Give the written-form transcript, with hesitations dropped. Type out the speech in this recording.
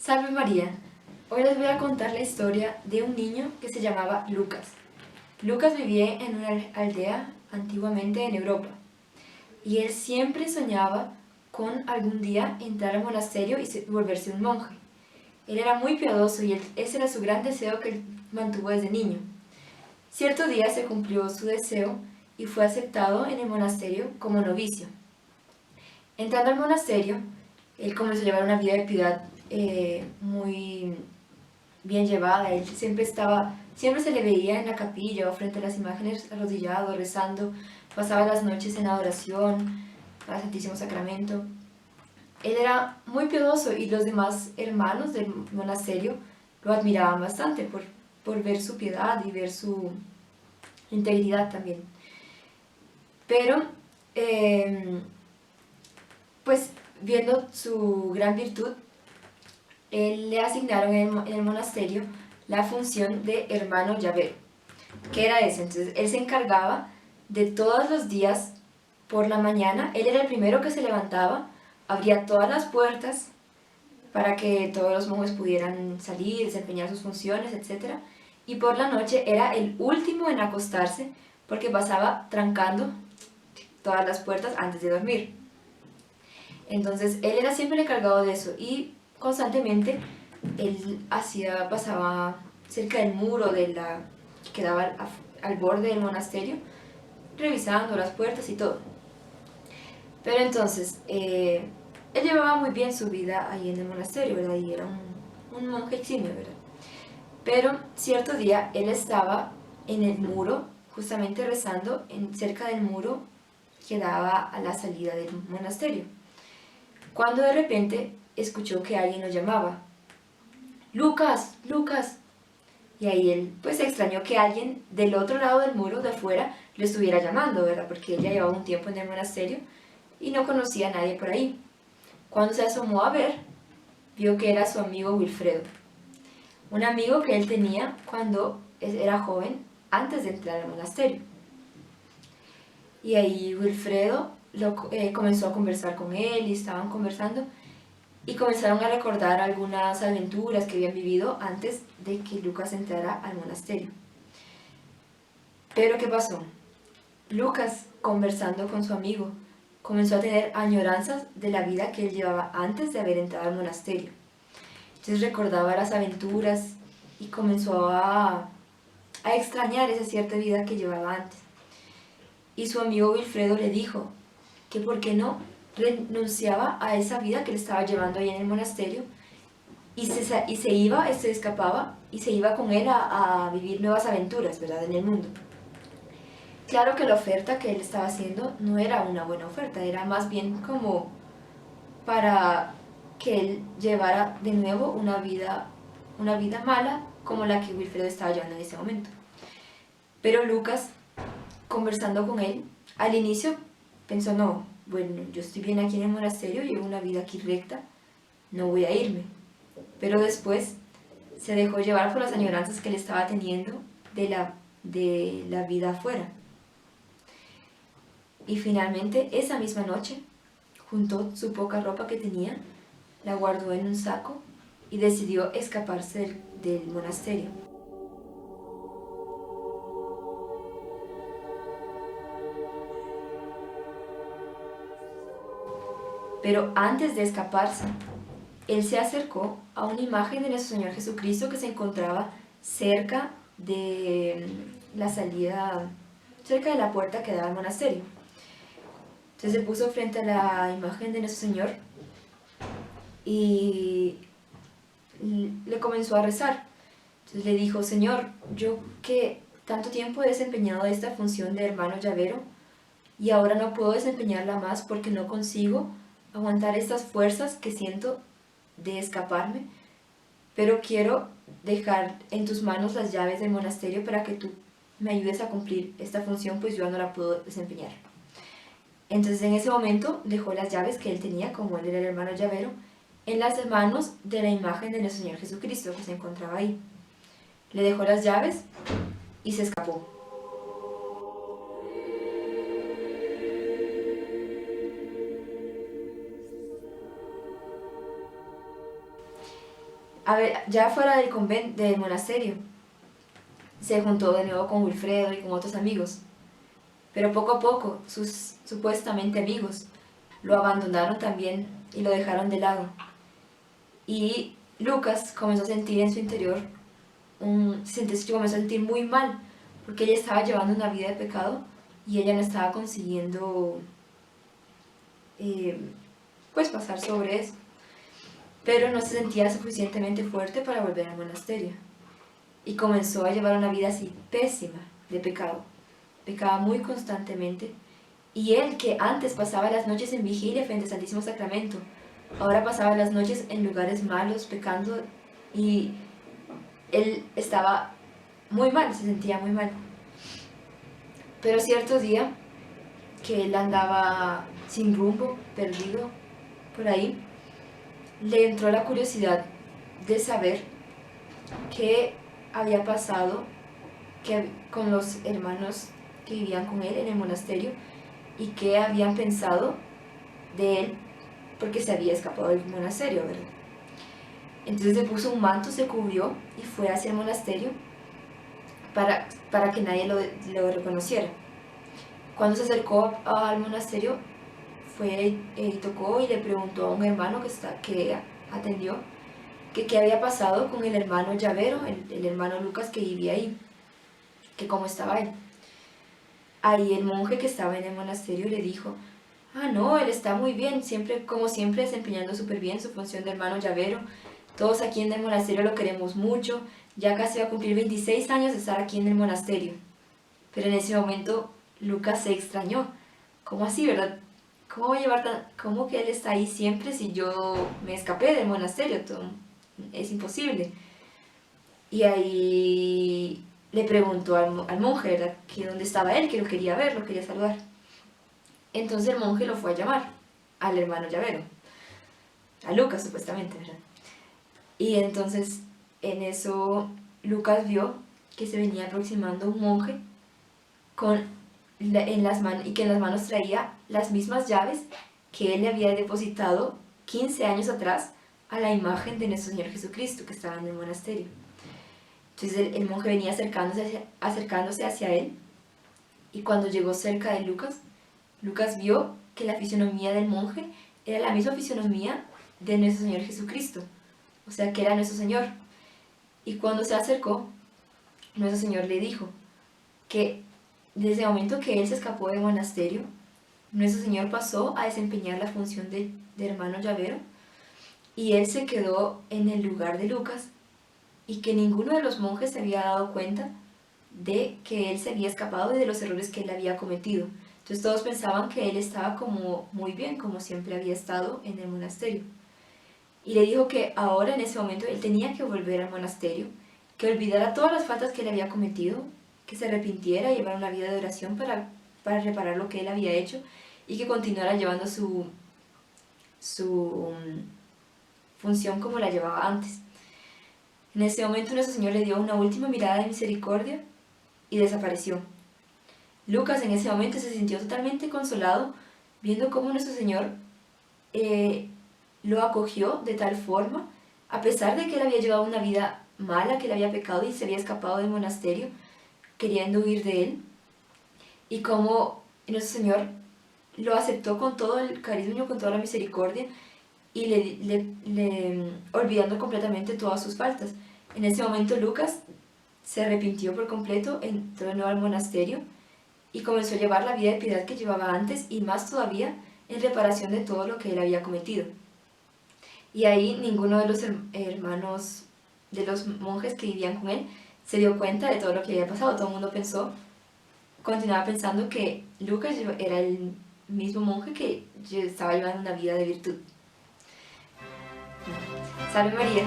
Salve María, hoy les voy a contar la historia de un niño que se llamaba Lucas. Lucas vivía en una aldea antiguamente en Europa y él siempre soñaba con algún día entrar al monasterio y volverse un monje. Él era muy piadoso y ese era su gran deseo que él mantuvo desde niño. Cierto día se cumplió su deseo y fue aceptado en el monasterio como novicio. Entrando al monasterio, él comenzó a llevar una vida de piedad muy bien llevada. Él siempre se le veía en la capilla o frente a las imágenes arrodillado, rezando, pasaba las noches en adoración al Santísimo Sacramento. Él era muy piadoso y los demás hermanos del monasterio lo admiraban bastante por ver su piedad y ver su integridad también. Pero, pues viendo su gran virtud, él le asignaron en el monasterio la función de hermano llavero. ¿Qué era eso? Entonces él se encargaba de todos los días por la mañana, él era el primero que se levantaba, abría todas las puertas para que todos los monjes pudieran salir, desempeñar sus funciones, etc. Y por la noche era el último en acostarse porque pasaba trancando todas las puertas antes de dormir. Entonces él era siempre el encargado de eso y constantemente él pasaba cerca del muro que daba al borde del monasterio, revisando las puertas y todo. Pero entonces, él llevaba muy bien su vida ahí en el monasterio, ¿verdad? Y era un monje eximio, ¿verdad? Pero cierto día él estaba en el muro, justamente rezando cerca del muro que daba a la salida del monasterio, cuando de repente escuchó que alguien lo llamaba. ¡Lucas! ¡Lucas! Y ahí él pues se extrañó que alguien del otro lado del muro de afuera lo estuviera llamando, ¿verdad? Porque él ya llevaba un tiempo en el monasterio y no conocía a nadie por ahí. Cuando se asomó a ver, vio que era su amigo Wilfredo, un amigo que él tenía cuando era joven, antes de entrar al monasterio. Y ahí Wilfredo comenzó a conversar con él y estaban conversando y comenzaron a recordar algunas aventuras que habían vivido antes de que Lucas entrara al monasterio. Pero ¿qué pasó? Lucas, conversando con su amigo, comenzó a tener añoranzas de la vida que él llevaba antes de haber entrado al monasterio. Entonces recordaba las aventuras y comenzó a extrañar esa cierta vida que llevaba antes. Y su amigo Wilfredo le dijo que por qué no renunciaba a esa vida que él estaba llevando ahí en el monasterio y se escapaba y se iba con él a vivir nuevas aventuras, ¿verdad?, en el mundo. Claro que la oferta que él estaba haciendo no era una buena oferta, era más bien como para que él llevara de nuevo una vida mala como la que Wilfredo estaba llevando en ese momento. Pero Lucas, conversando con él, al inicio pensó, no, bueno, yo estoy bien aquí en el monasterio, llevo una vida aquí recta, no voy a irme. Pero después se dejó llevar por las añoranzas que él estaba teniendo de la vida afuera. Y finalmente, esa misma noche, juntó su poca ropa que tenía, la guardó en un saco y decidió escaparse del monasterio. Pero antes de escaparse, él se acercó a una imagen de nuestro Señor Jesucristo que se encontraba cerca de la salida, cerca de la puerta que daba al monasterio. Entonces se puso frente a la imagen de nuestro Señor y le comenzó a rezar. Entonces le dijo, Señor, yo que tanto tiempo he desempeñado esta función de hermano llavero y ahora no puedo desempeñarla más porque no consigo aguantar estas fuerzas que siento de escaparme, pero quiero dejar en tus manos las llaves del monasterio para que tú me ayudes a cumplir esta función, pues yo no la puedo desempeñar. Entonces en ese momento dejó las llaves que él tenía, como él era el hermano llavero, en las manos de la imagen de nuestro Señor Jesucristo que se encontraba ahí. Le dejó las llaves y se escapó. A ver, ya fuera del convento, del monasterio, se juntó de nuevo con Wilfredo y con otros amigos, pero poco a poco sus supuestamente amigos lo abandonaron también y lo dejaron de lado. Y Lucas comenzó a sentir en su interior, comenzó a sentir muy mal, porque ella estaba llevando una vida de pecado y ella no estaba consiguiendo eh, pues pasar sobre eso. Pero no se sentía suficientemente fuerte para volver al monasterio. Y comenzó a llevar una vida así pésima de pecado. Pecaba muy constantemente. Y él, que antes pasaba las noches en vigilia frente al Santísimo Sacramento, ahora pasaba las noches en lugares malos, pecando, y él estaba muy mal, se sentía muy mal. Pero cierto día, que él andaba sin rumbo, perdido por ahí, le entró la curiosidad de saber qué había pasado con los hermanos que vivían con él en el monasterio y qué habían pensado de él porque se había escapado del monasterio, ¿verdad? Entonces se puso un manto, se cubrió y fue hacia el monasterio para que nadie lo reconociera. Cuando se acercó al monasterio, fue y tocó y le preguntó a un hermano que atendió que qué había pasado con el hermano Llavero, el hermano Lucas que vivía ahí, que cómo estaba él. Ahí el monje que estaba en el monasterio le dijo: ah, no, él está muy bien, siempre, como siempre, desempeñando súper bien su función de hermano llavero. Todos aquí en el monasterio lo queremos mucho, ya casi va a cumplir 26 años de estar aquí en el monasterio. Pero en ese momento Lucas se extrañó. ¿Cómo así, verdad? ¿Cómo voy a llevar cómo que él está ahí siempre si yo me escapé del monasterio? Es imposible. Y ahí le preguntó al monje, ¿verdad?, que dónde estaba él, que lo quería ver, lo quería saludar. Entonces el monje lo fue a llamar al hermano llavero, a Lucas supuestamente, ¿verdad? Y entonces en eso Lucas vio que se venía aproximando un monje en las manos, y que en las manos traía las mismas llaves que él le había depositado 15 años atrás a la imagen de nuestro Señor Jesucristo que estaba en el monasterio. Entonces el monje venía acercándose hacia él, y cuando llegó cerca de Lucas, Lucas vio que la fisonomía del monje era la misma fisonomía de nuestro Señor Jesucristo, o sea que era nuestro Señor. Y cuando se acercó, nuestro Señor le dijo que desde el momento que él se escapó del monasterio, nuestro Señor pasó a desempeñar la función de hermano llavero, y él se quedó en el lugar de Lucas, y que ninguno de los monjes se había dado cuenta de que él se había escapado y de los errores que él había cometido. Entonces todos pensaban que él estaba como muy bien, como siempre había estado en el monasterio. Y le dijo que ahora en ese momento él tenía que volver al monasterio, que olvidara todas las faltas que él había cometido, que se arrepintiera y llevara una vida de oración para reparar lo que él había hecho, y que continuara llevando su función como la llevaba antes. En ese momento nuestro Señor le dio una última mirada de misericordia y desapareció. Lucas en ese momento se sintió totalmente consolado viendo cómo nuestro Señor lo acogió de tal forma, a pesar de que él había llevado una vida mala, que él había pecado y se había escapado del monasterio queriendo huir de él, y cómo nuestro Señor lo aceptó con todo el cariño, con toda la misericordia, y olvidando completamente todas sus faltas. En ese momento Lucas se arrepintió por completo, entró de nuevo al monasterio y comenzó a llevar la vida de piedad que llevaba antes, y más todavía en reparación de todo lo que él había cometido. Y ahí ninguno de los hermanos, de los monjes que vivían con él, se dio cuenta de todo lo que había pasado. Todo el mundo continuaba pensando que Lucas era el mismo monje que estaba llevando una vida de virtud. Salve María.